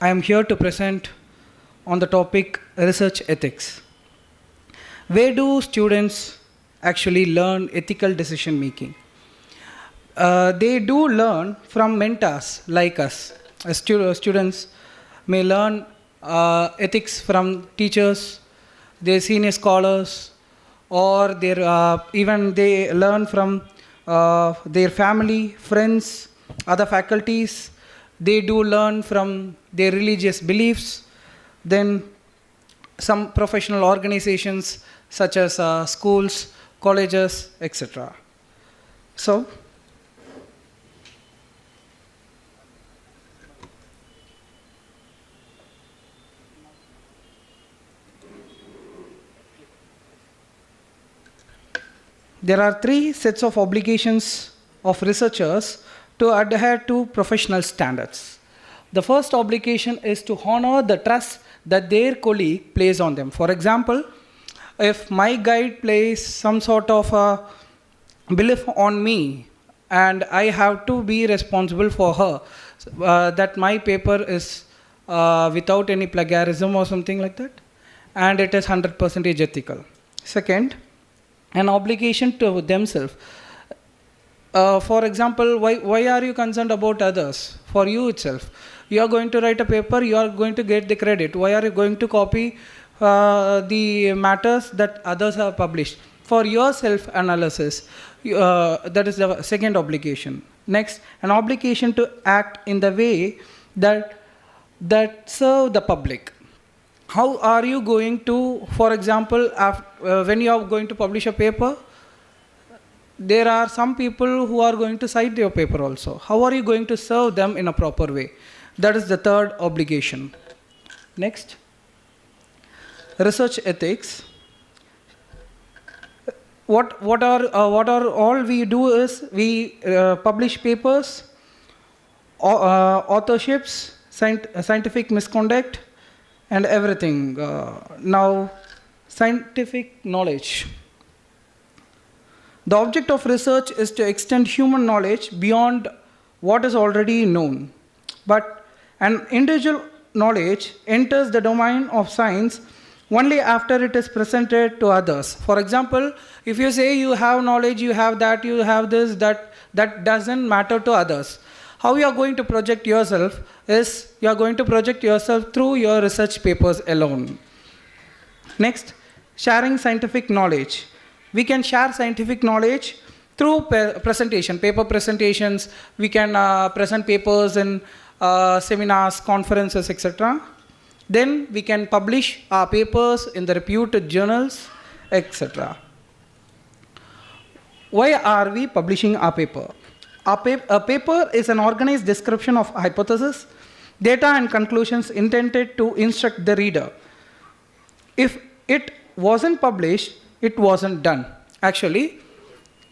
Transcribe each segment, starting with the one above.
I am here to present on the topic research ethics. Where do students actually learn ethical decision making? They do learn from mentors like us. Students may learn ethics from teachers, their senior scholars, or even they learn from their family, friends, other faculties. They do learn from their religious beliefs. Then some professional organizations such as schools, colleges, etc. So, there are three sets of obligations of researchers to adhere to professional standards. The first obligation is to honor the trust that their colleague places on them. For example, if my guide places some sort of a belief on me and I have to be responsible for her, that my paper is without any plagiarism or something like that, and it is 100% ethical. Second, an obligation to themselves. For example, why are you concerned about others? For you itself. You are going to write a paper, you are going to get the credit. Why are you going to copy the matters that others have published? For your self-analysis, that is the second obligation. Next, an obligation to act in the way that serve the public. How are you going to, for example, when you are going to publish a paper, there are some people who are going to cite your paper also. How are you going to serve them in a proper way? That is the third obligation. Next, research ethics. What are all we do is we publish papers, authorships, scientific misconduct, and everything. Now, scientific knowledge. The object of research is to extend human knowledge beyond what is already known. But an individual knowledge enters the domain of science only after it is presented to others. For example, if you say you have knowledge, you have that, you have this, that doesn't matter to others. How you are going to project yourself is you are going to project yourself through your research papers alone. Next, sharing scientific knowledge. We can share scientific knowledge through presentation, paper presentations. We can present papers in seminars, conferences, etc. Then we can publish our papers in the reputed journals, etc. Why are we publishing our paper? A paper is an organized description of hypothesis, data and conclusions intended to instruct the reader. If it wasn't published, it wasn't done. Actually,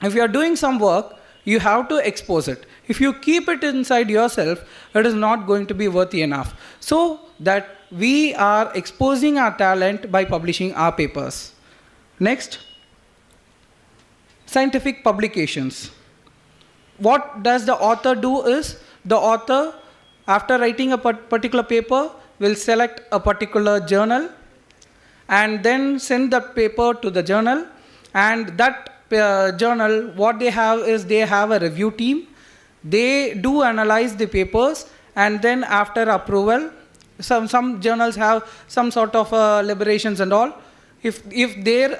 if you are doing some work, you have to expose it. If you keep it inside yourself, it is not going to be worthy enough. So that we are exposing our talent by publishing our papers. Next, scientific publications. What does the author do is, the author, after writing a particular paper, will select a particular journal and then send the paper to the journal, and that journal, what they have is they have a review team. They do analyze the papers, and then after approval, some journals have some sort of liberations and all. If their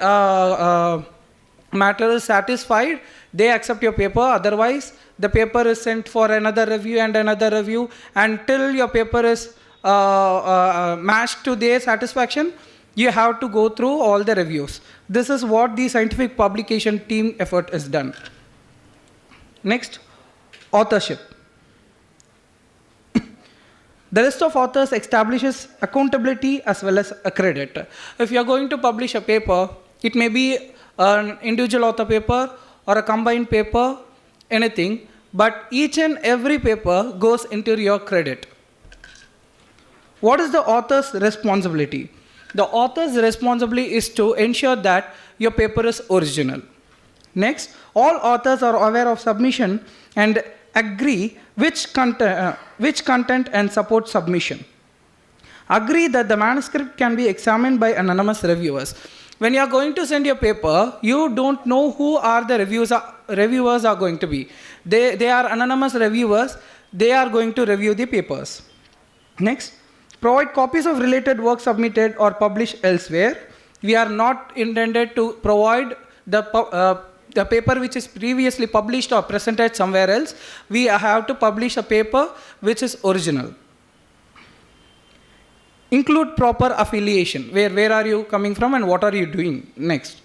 matter is satisfied, they accept your paper. Otherwise, the paper is sent for another review and another review until your paper is matched to their satisfaction. You have to go through all the reviews. This is what the scientific publication team effort is done. Next, authorship. The list of authors establishes accountability as well as a credit. If you are going to publish a paper, it may be an individual author paper or a combined paper, anything, but each and every paper goes into your credit. What is the author's responsibility? The author's responsibility is to ensure that your paper is original. Next, all authors are aware of submission and agree which content and support submission. Agree that the manuscript can be examined by anonymous reviewers. When you are going to send your paper, you don't know who are the reviewers are going to be. They are anonymous reviewers. They are going to review the papers. Next, provide copies of related works submitted or published elsewhere. We are not intended to provide the paper which is previously published or presented somewhere else. We have to publish a paper which is original. Include proper affiliation. Where are you coming from and what are you doing? Next.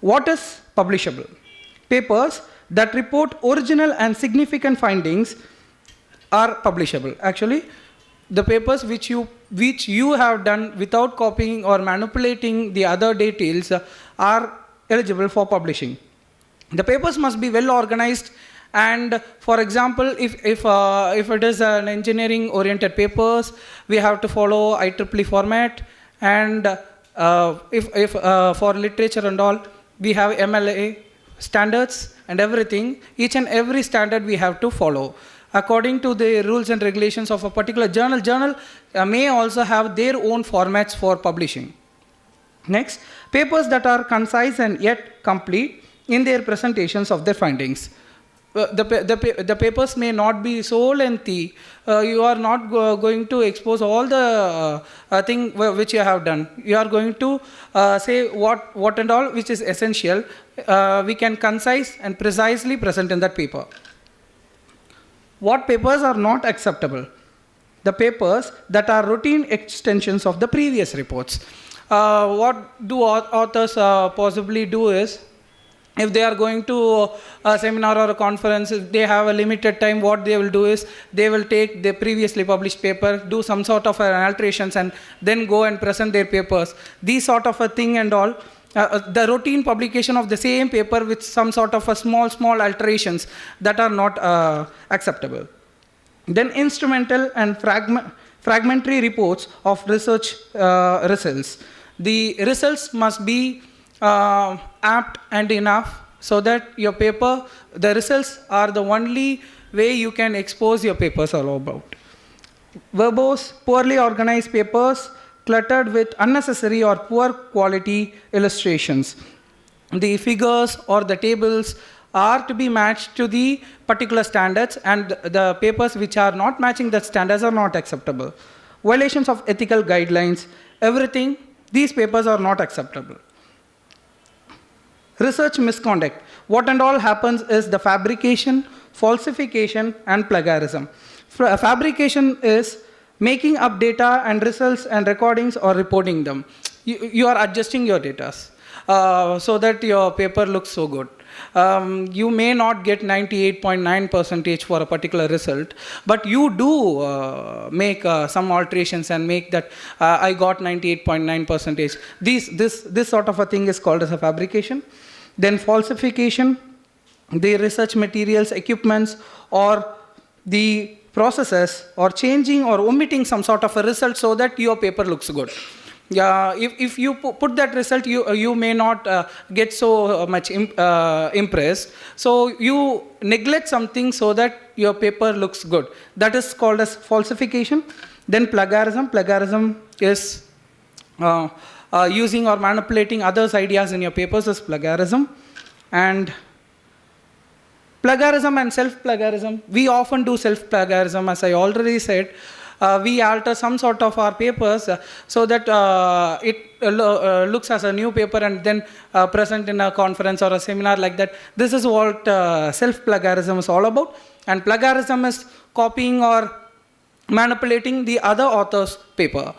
What is publishable? Papers that report original and significant findings are publishable. Actually, the papers which you have done without copying or manipulating the other details are eligible for publishing. The papers must be well organized, and for example, if it is an engineering oriented papers, we have to follow IEEE format, and if for literature and all, we have MLA standards and everything. Each and every standard we have to follow according to the rules and regulations of a particular journal. Journal may also have their own formats for publishing. Next, papers that are concise and yet complete in their presentations of their findings. The papers may not be so lengthy. You are not going to expose all the thing which you have done. You are going to say what and all which is essential. We can concise and precisely present in that paper. What papers are not acceptable? The papers that are routine extensions of the previous reports. What do authors possibly do is, if they are going to a seminar or a conference, if they have a limited time, what they will do is, they will take the previously published paper, do some sort of alterations, and then go and present their papers. These sort of a thing and all, the routine publication of the same paper with some sort of a small alterations that are not acceptable. Then instrumental and fragmentary reports of research results. The results must be apt and enough so that your paper, the results are the only way you can expose your papers all about. Verbose, poorly organized papers cluttered with unnecessary or poor quality illustrations. The figures or the tables are to be matched to the particular standards, and the papers which are not matching the standards are not acceptable. Violations of ethical guidelines, everything, these papers are not acceptable. Research misconduct. What and all happens is the fabrication, falsification, and plagiarism. Fabrication is making up data and results and recordings or reporting them. You are adjusting your data so that your paper looks so good. You may not get 98.9% for a particular result, but you do make some alterations and make that I got 98.9%. This sort of a thing is called as a fabrication. Then falsification, the research materials, equipments, or the processes, or changing or omitting some sort of a result so that your paper looks good. If you put that result, you may not get so much impressed. So you neglect something so that your paper looks good. That is called as falsification. Then plagiarism. Plagiarism is using or manipulating others' ideas in your papers is plagiarism. And plagiarism and self-plagiarism. We often do self-plagiarism, as I already said. We alter some sort of our papers so that it looks as a new paper and then present in a conference or a seminar like that. This is what self-plagiarism is all about. And plagiarism is copying or manipulating the other author's paper.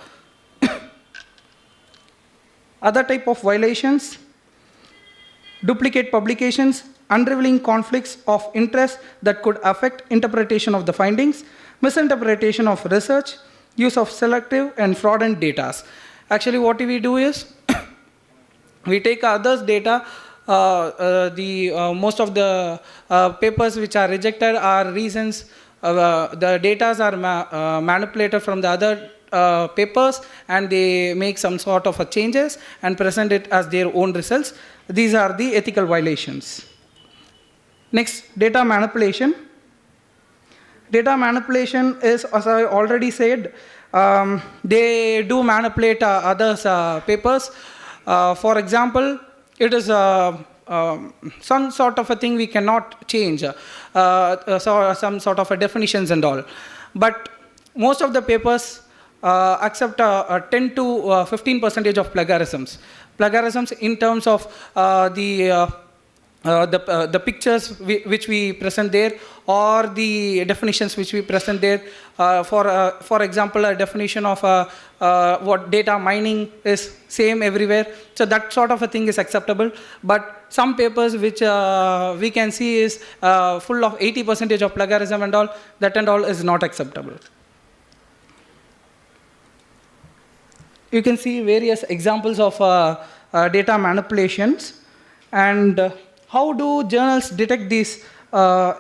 Other type of violations: duplicate publications, unraveling conflicts of interest that could affect interpretation of the findings, misinterpretation of research, use of selective and fraudulent data. Actually, what we do is, we take others' data. Most of the papers which are rejected are reasons, the data are manipulated from the other papers, and they make some sort of changes and present it as their own results. These are the ethical violations. Next, data manipulation. Data manipulation is, as I already said, they do manipulate others' papers. For example, it is some sort of a thing we cannot change, so some sort of a definitions and all. But most of the papers accept 10 to 15% of plagiarisms. Plagiarisms in terms of the pictures which we present there, or the definitions which we present there. For example, a definition of what data mining is same everywhere. So that sort of a thing is acceptable. But some papers which we can see is full of 80% of plagiarism and all, that and all is not acceptable. You can see various examples of data manipulations. And how do journals detect this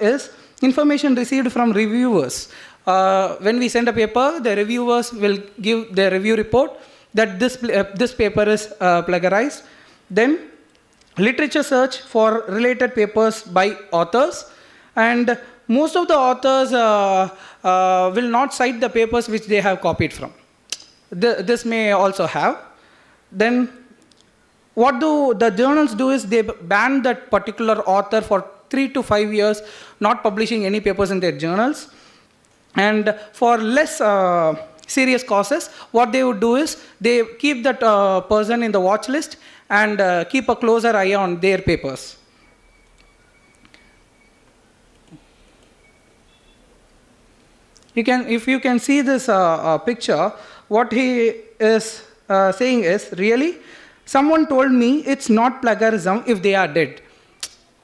is information received from reviewers. When we send a paper, the reviewers will give their review report that this paper is plagiarized. Then literature search for related papers by authors. And most of the authors will not cite the papers which they have copied from. This may also have. Then what do the journals do is they ban that particular author for 3 to 5 years, not publishing any papers in their journals. And for less serious causes, what they would do is they keep that person in the watch list and keep a closer eye on their papers. If you can see this picture, what he is saying is, really, someone told me it's not plagiarism if they are dead.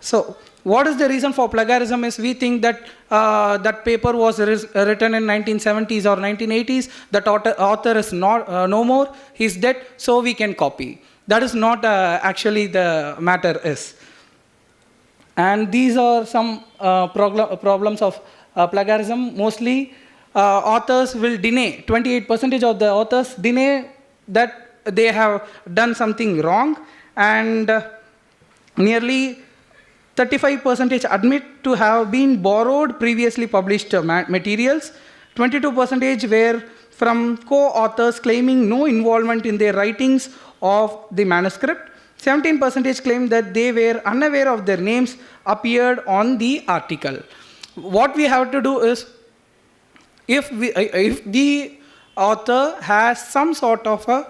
So what is the reason for plagiarism is we think that that paper was written in 1970s or 1980s, that author is not, no more, he's dead, so we can copy. That is not actually the matter is. And these are some problems of plagiarism. Mostly authors will deny, 28% of the authors deny that they have done something wrong, and nearly 35% admit to have been borrowed previously published materials. 22% were from co-authors claiming no involvement in their writings of the manuscript. 17% claim that they were unaware of their names appeared on the article. What we have to do is, if the author has some sort of a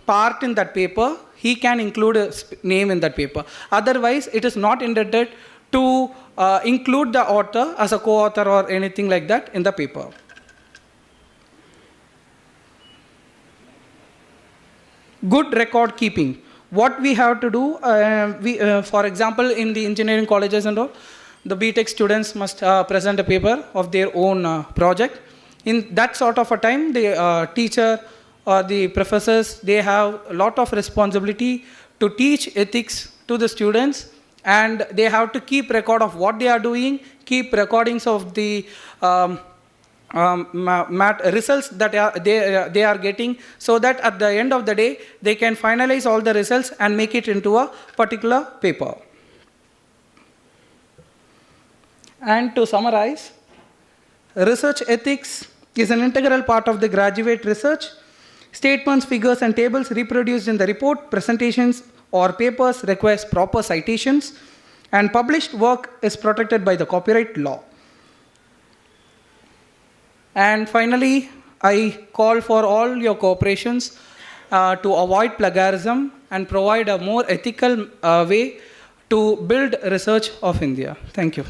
part in that paper, he can include a name in that paper. Otherwise, it is not intended to include the author as a co-author or anything like that in the paper. Good record keeping. What we have to do, for example, in the engineering colleges and all, the BTech students must present a paper of their own project. In that sort of a time, the teacher or the professors, they have a lot of responsibility to teach ethics to the students, and they have to keep record of what they are doing, keep recordings of the results that they are getting, so that at the end of the day, they can finalize all the results and make it into a particular paper. And to summarize, research ethics is an integral part of the graduate research. Statements, figures, and tables reproduced in the report, presentations, or papers requires proper citations, and published work is protected by the copyright law. And finally, I call for all your cooperations to avoid plagiarism and provide a more ethical way to build research of India. Thank you.